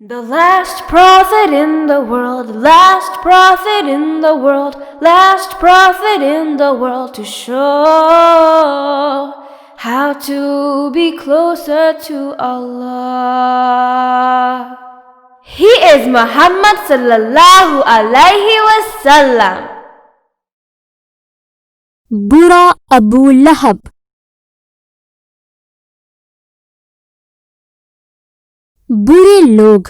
The last prophet in the world, last prophet in the world, last prophet in the world to show how to be closer to Allah. He is Muhammad sallallahu alayhi wasallam. برا ابو لہب. برے لوگ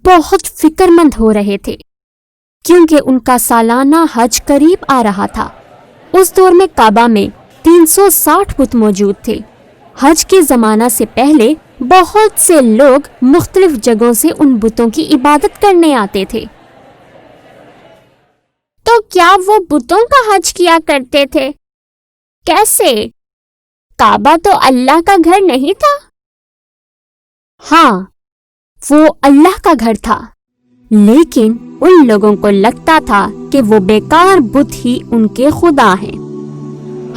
بہت فکر مند ہو رہے تھے کیونکہ ان کا سالانہ حج قریب آ رہا تھا. اس دور میں کعبہ میں 360 بت موجود تھے. حج کے زمانہ سے پہلے بہت سے لوگ مختلف جگہوں سے ان بتوں کی عبادت کرنے آتے تھے. تو کیا وہ بتوں کا حج کیا کرتے تھے؟ کیسے؟ کعبہ تو اللہ کا گھر نہیں تھا؟ ہاں، وہ اللہ کا گھر تھا، لیکن ان لوگوں کو لگتا تھا کہ وہ بیکار بت ہی ان کے خدا ہیں.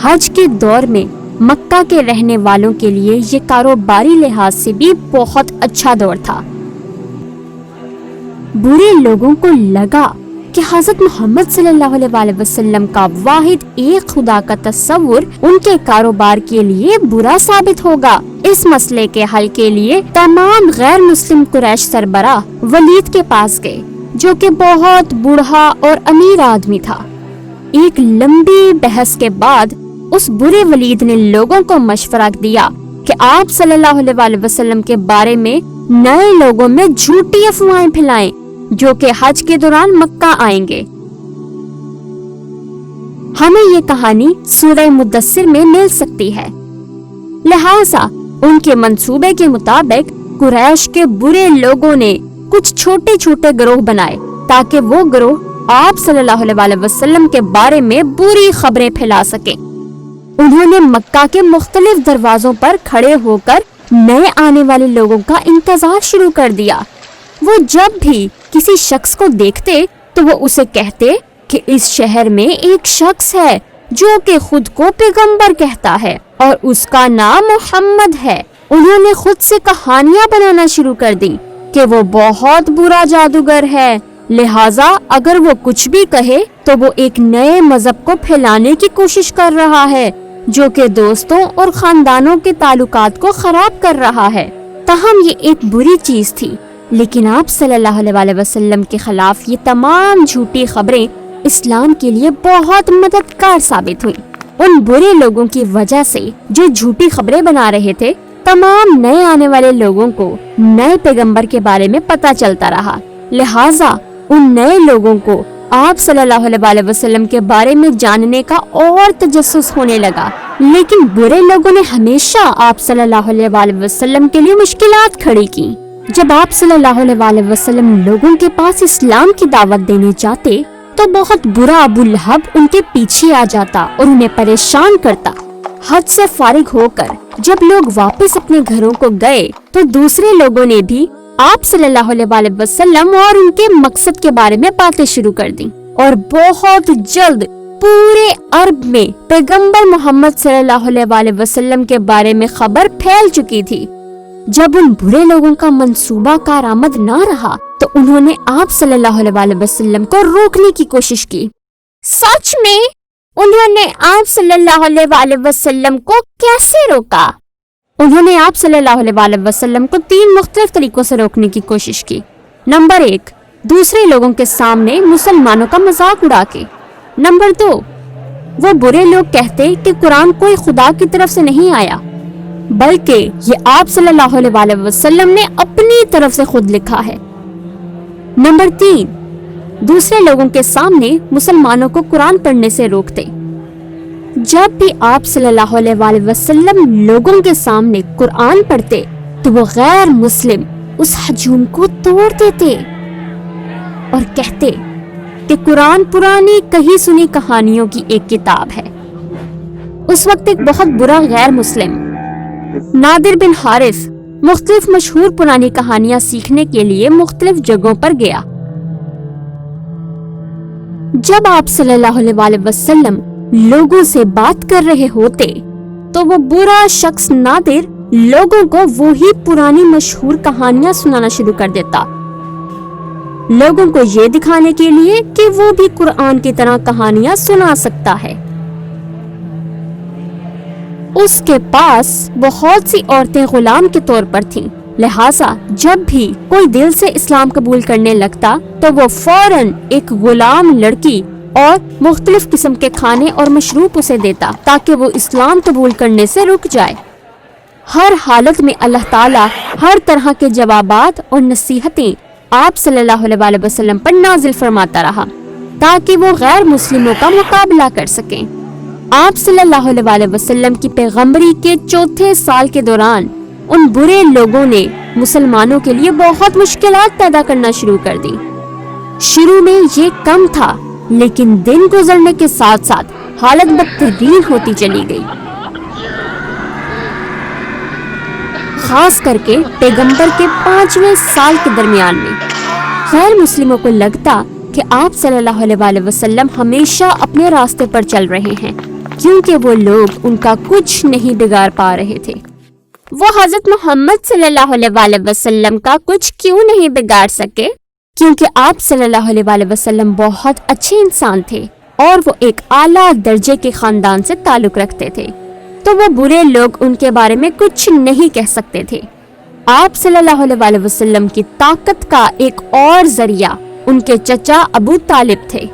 حج کے دور میں مکہ کے رہنے والوں کے لیے یہ کاروباری لحاظ سے بھی بہت اچھا دور تھا. برے لوگوں کو لگا کہ حضرت محمد صلی اللہ علیہ وسلم کا واحد ایک خدا کا تصور ان کے کاروبار کے لیے برا ثابت ہوگا. اس مسئلے کے حل کے لیے تمام غیر مسلم قریش سربراہ ولید کے پاس گئے، جو کہ بہت بوڑھا اور امیر آدمی تھا. ایک لمبی بحث کے بعد اس برے ولید نے لوگوں کو مشورہ دیا کہ آپ صلی اللہ علیہ وسلم کے بارے میں نئے لوگوں میں جھوٹی افواہیں پھیلائیں جو کہ حج کے دوران مکہ آئیں گے. ہمیں یہ کہانی سورہ مدثر میں مل سکتی ہے. لہٰذا ان کے منصوبے کے مطابق قریش کے برے لوگوں نے کچھ چھوٹے چھوٹے گروہ بنائے تاکہ وہ گروہ آپ صلی اللہ علیہ وسلم کے بارے میں بری خبریں پھیلا سکیں. انہوں نے مکہ کے مختلف دروازوں پر کھڑے ہو کر نئے آنے والے لوگوں کا انتظار شروع کر دیا. وہ جب بھی کسی شخص کو دیکھتے تو وہ اسے کہتے کہ اس شہر میں ایک شخص ہے جو کہ خود کو پیغمبر کہتا ہے اور اس کا نام محمد ہے. انہوں نے خود سے کہانیاں بنانا شروع کر دی کہ وہ بہت برا جادوگر ہے، لہٰذا اگر وہ کچھ بھی کہے تو وہ ایک نئے مذہب کو پھیلانے کی کوشش کر رہا ہے جو کہ دوستوں اور خاندانوں کے تعلقات کو خراب کر رہا ہے. تاہم یہ ایک بری چیز تھی، لیکن آپ صلی اللہ علیہ وسلم کے خلاف یہ تمام جھوٹی خبریں اسلام کے لیے بہت مددگار ثابت ہوئیں. ان برے لوگوں کی وجہ سے جو جھوٹی خبریں بنا رہے تھے، تمام نئے آنے والے لوگوں کو نئے پیغمبر کے بارے میں پتہ چلتا رہا. لہٰذا ان نئے لوگوں کو آپ صلی اللہ علیہ وسلم کے بارے میں جاننے کا اور تجسس ہونے لگا. لیکن برے لوگوں نے ہمیشہ آپ صلی اللہ علیہ وسلم کے لیے مشکلات کھڑی کی. جب آپ صلی اللہ علیہ وسلم لوگوں کے پاس اسلام کی دعوت دینے جاتے تو بہت برا ابو لہب ان کے پیچھے آ جاتا اور انہیں پریشان کرتا. حج سے فارغ ہو کر جب لوگ واپس اپنے گھروں کو گئے تو دوسرے لوگوں نے بھی آپ صلی اللہ علیہ وسلم اور ان کے مقصد کے بارے میں باتیں شروع کر دیں اور بہت جلد پورے عرب میں پیغمبر محمد صلی اللہ علیہ وسلم کے بارے میں خبر پھیل چکی تھی. جب ان برے لوگوں کا منصوبہ کارآمد نہ رہا تو انہوں نے آپ صلی اللہ علیہ وسلم کو روکنے کی کوشش کی. سچ میں انہوں نے آپ صلی اللہ علیہ وسلم کو کیسے روکا؟ انہوں نے آپ صلی اللہ علیہ وسلم کو 3 مختلف طریقوں سے روکنے کی کوشش کی. نمبر 1، دوسرے لوگوں کے سامنے مسلمانوں کا مذاق اڑا کے. نمبر 2، وہ برے لوگ کہتے کہ قرآن کوئی خدا کی طرف سے نہیں آیا بلکہ یہ آپ صلی اللہ علیہ وسلم نے اپنی طرف سے خود لکھا ہے. نمبر 3، دوسرے لوگوں کے سامنے مسلمانوں کو قرآن پڑھنے سے روکتے. جب بھی آپ صلی اللہ علیہ وسلم لوگوں کے سامنے قرآن پڑھتے تو وہ غیر مسلم اس ہجوم کو توڑ دیتے اور کہتے کہ قرآن پرانی کہی سنی کہانیوں کی ایک کتاب ہے. اس وقت ایک بہت برا غیر مسلم نادر بن حارث مختلف مشہور پرانی کہانیاں سیکھنے کے لیے مختلف جگہوں پر گیا. جب آپ صلی اللہ علیہ وسلم لوگوں سے بات کر رہے ہوتے تو وہ برا شخص نادر لوگوں کو وہی پرانی مشہور کہانیاں سنانا شروع کر دیتا لوگوں کو یہ دکھانے کے لیے کہ وہ بھی قرآن کی طرح کہانیاں سنا سکتا ہے۔ اس کے پاس بہت سی عورتیں غلام کے طور پر تھیں، لہٰذا جب بھی کوئی دل سے اسلام قبول کرنے لگتا تو وہ فوراً ایک غلام لڑکی اور مختلف قسم کے کھانے اور مشروب اسے دیتا تاکہ وہ اسلام قبول کرنے سے رک جائے۔ ہر حالت میں اللہ تعالیٰ ہر طرح کے جوابات اور نصیحتیں آپ صلی اللہ علیہ وسلم پر نازل فرماتا رہا تاکہ وہ غیر مسلموں کا مقابلہ کر سکیں۔ آپ صلی اللہ علیہ وسلم کی پیغمبری کے 4 سال کے دوران ان برے لوگوں نے مسلمانوں کے لیے بہت مشکلات پیدا کرنا شروع کر دی۔ شروع میں یہ کم تھا، لیکن دن گزرنے کے ساتھ ساتھ حالت بدترین ہوتی چلی گئی، خاص کر کے پیغمبر کے 5ویں سال کے درمیان میں۔ غیر مسلموں کو لگتا کہ آپ صلی اللہ علیہ وسلم ہمیشہ اپنے راستے پر چل رہے ہیں، کیونکہ وہ لوگ ان کا کچھ نہیں بگاڑ پا رہے تھے۔ وہ حضرت محمد صلی اللہ علیہ وسلم کا کچھ کیوں نہیں بگاڑ سکے؟ کیونکہ آپ صلی اللہ علیہ وسلم بہت اچھے انسان تھے اور وہ ایک اعلیٰ درجے کے خاندان سے تعلق رکھتے تھے، تو وہ برے لوگ ان کے بارے میں کچھ نہیں کہہ سکتے تھے۔ آپ صلی اللہ علیہ وسلم کی طاقت کا ایک اور ذریعہ ان کے چچا ابو طالب تھے۔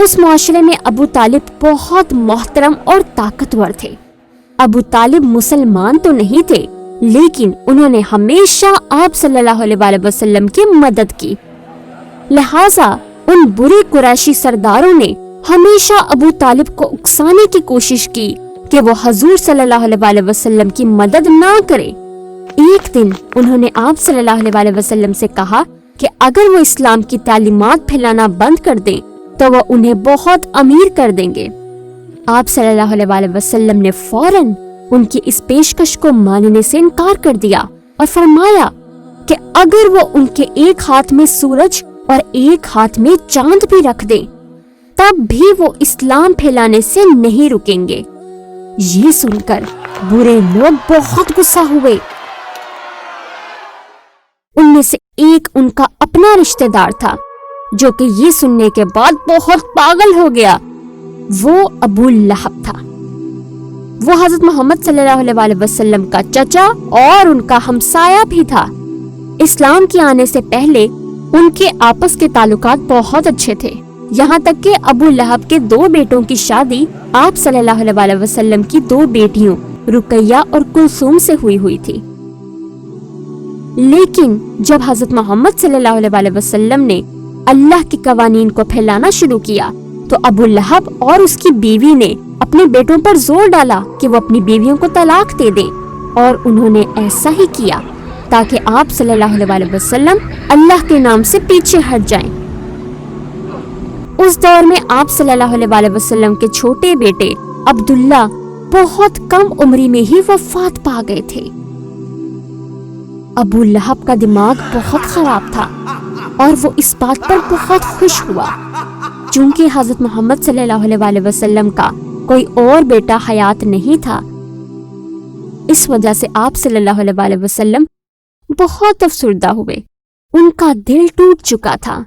اس معاشرے میں ابو طالب بہت محترم اور طاقتور تھے۔ ابو طالب مسلمان تو نہیں تھے، لیکن انہوں نے ہمیشہ آپ صلی اللہ علیہ وسلم کی مدد کی، لہٰذا ان برے قریشی سرداروں نے ہمیشہ ابو طالب کو اکسانے کی کوشش کی کہ وہ حضور صلی اللہ علیہ وسلم کی مدد نہ کرے۔ ایک دن انہوں نے آپ صلی اللہ علیہ وسلم سے کہا کہ اگر وہ اسلام کی تعلیمات پھیلانا بند کر دیں تو وہ انہیں بہت امیر کر دیں گے۔ آپ صلی اللہ علیہ وسلم نے فوراً ان کی اس پیشکش کو ماننے سے انکار کر دیا اور فرمایا کہ اگر وہ ان کے ایک ہاتھ میں سورج اور ایک ہاتھ میں چاند بھی رکھ دیں تب بھی وہ اسلام پھیلانے سے نہیں رکیں گے۔ یہ سن کر برے لوگ بہت غصہ ہوئے۔ ان میں سے ایک ان کا اپنا رشتہ دار تھا جو کہ یہ سننے کے بعد بہت پاگل ہو گیا۔ وہ ابو لہب تھا۔ وہ حضرت محمد صلی اللہ علیہ وسلم کا چچا اور ان کا ہمسایہ بھی تھا۔ اسلام کے آنے سے پہلے ان کے آپس کے تعلقات بہت اچھے تھے، یہاں تک کہ ابو لہب کے 2 بیٹوں کی شادی آپ صلی اللہ علیہ وسلم کی 2 بیٹیوں رقیہ اور کلثوم سے ہوئی تھی۔ لیکن جب حضرت محمد صلی اللہ علیہ وسلم نے اللہ کے قوانین کو پھیلانا شروع کیا تو ابو لہب اور اس کی بیوی نے اپنے بیٹوں پر زور ڈالا کہ وہ اپنی بیویوں کو طلاق دے دیں، اور انہوں نے ایسا ہی کیا تاکہ آپ صلی اللہ علیہ وسلم اللہ کے نام سے پیچھے ہٹ جائیں۔ اس دور میں آپ صلی اللہ علیہ وسلم کے چھوٹے بیٹے عبداللہ بہت کم عمری میں ہی وفات پا گئے تھے۔ ابو لہب کا دماغ بہت خراب تھا اور وہ اس بات پر بہت خوش ہوا، چونکہ حضرت محمد صلی اللہ علیہ وسلم کا کوئی اور بیٹا حیات نہیں تھا۔ اس وجہ سے آپ صلی اللہ علیہ وسلم بہت افسردہ ہوئے، ان کا دل ٹوٹ چکا تھا۔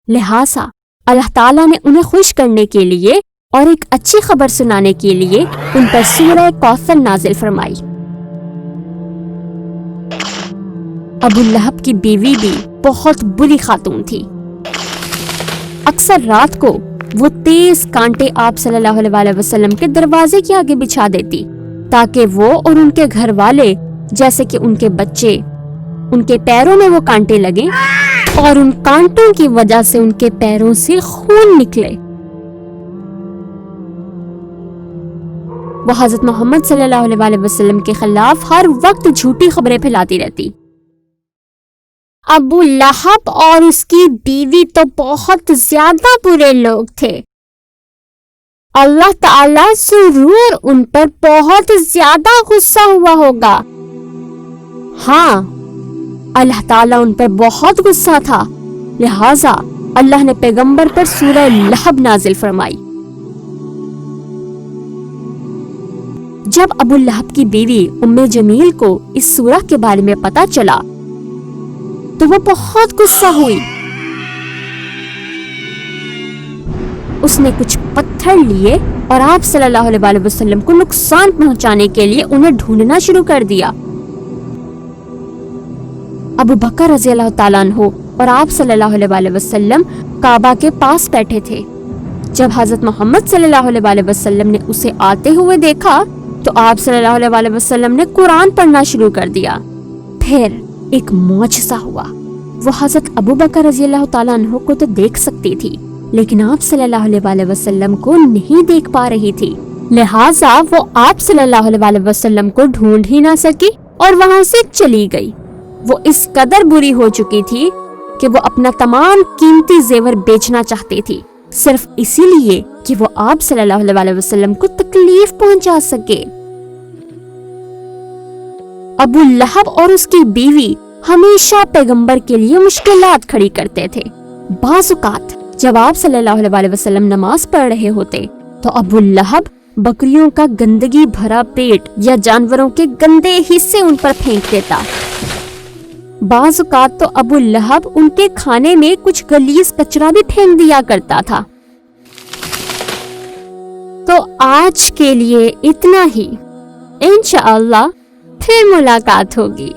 لہٰذا اللہ تعالیٰ نے انہیں خوش کرنے کے لیے اور ایک اچھی خبر سنانے کے لیے ان پر سورہ کوثر نازل فرمائی۔ ابو لہب کی بیوی بھی بہت بری خاتون تھی۔ اکثر رات کو وہ تیز کانٹے آپ صلی اللہ علیہ وسلم کے دروازے کے آگے بچھا دیتی تاکہ وہ اور ان کے گھر والے جیسے کہ ان کے بچے ان کے پیروں میں وہ کانٹے لگیں اور ان کانٹوں کی وجہ سے ان کے پیروں سے خون نکلے۔ وہ حضرت محمد صلی اللہ علیہ وسلم کے خلاف ہر وقت جھوٹی خبریں پھیلاتی رہتی۔ ابو لہب اور اس کی بیوی تو بہت زیادہ برے لوگ تھے۔ اللہ تعالیٰ ضرور ان پر بہت زیادہ غصہ ہوا ہوگا۔ ہاں، اللہ تعالیٰ ان پر بہت غصہ تھا، لہٰذا اللہ نے پیغمبر پر سورہ لہب نازل فرمائی۔ جب ابو لہب کی بیوی ام جمیل کو اس سورہ کے بارے میں پتہ چلا تو وہ بہت غصہ ہوئی اس نے کچھ پتھر لیے اور آپ صلی اللہ علیہ وسلم کو نقصان پہنچانے کے لیے انہیں ڈھونڈنا شروع کر دیا۔ ابو بکر رضی اللہ تعالیٰ عنہ اور آپ صلی اللہ علیہ وسلم کعبہ کے پاس بیٹھے تھے۔ جب حضرت محمد صلی اللہ علیہ وسلم نے اسے آتے ہوئے دیکھا تو آپ صلی اللہ علیہ وسلم نے قرآن پڑھنا شروع کر دیا۔ پھر ایک معجزہ ہوا۔ وہ حضرت ابو بکر رضی اللہ تعالیٰ عنہ کو تو دیکھ سکتی تھی، لیکن آپ صلی اللہ علیہ وسلم کو نہیں دیکھ پا رہی تھی، لہٰذا وہ آپ صلی اللہ علیہ وسلم کو ڈھونڈ ہی نہ سکی اور وہاں سے چلی گئی۔ وہ اس قدر بری ہو چکی تھی کہ وہ اپنا تمام قیمتی زیور بیچنا چاہتی تھی، صرف اسی لیے کہ وہ آپ صلی اللہ علیہ وسلم کو تکلیف پہنچا سکے۔ ابو لہب اور اس کی بیوی ہمیشہ پیغمبر کے لیے مشکلات کھڑی کرتے تھے۔ بعض اوقات جب آپ صلی اللہ علیہ وسلم نماز پڑھ رہے ہوتے تو ابو لہب بکریوں کا گندگی بھرا پیٹ یا جانوروں کے گندے حصے ان پر پھینک دیتا۔ بعض اوقات تو ابو لہب ان کے کھانے میں کچھ غلیظ کچرا بھی پھینک دیا کرتا تھا۔ تو آج کے لیے اتنا ہی، انشاءاللہ پھر ملاقات ہوگی۔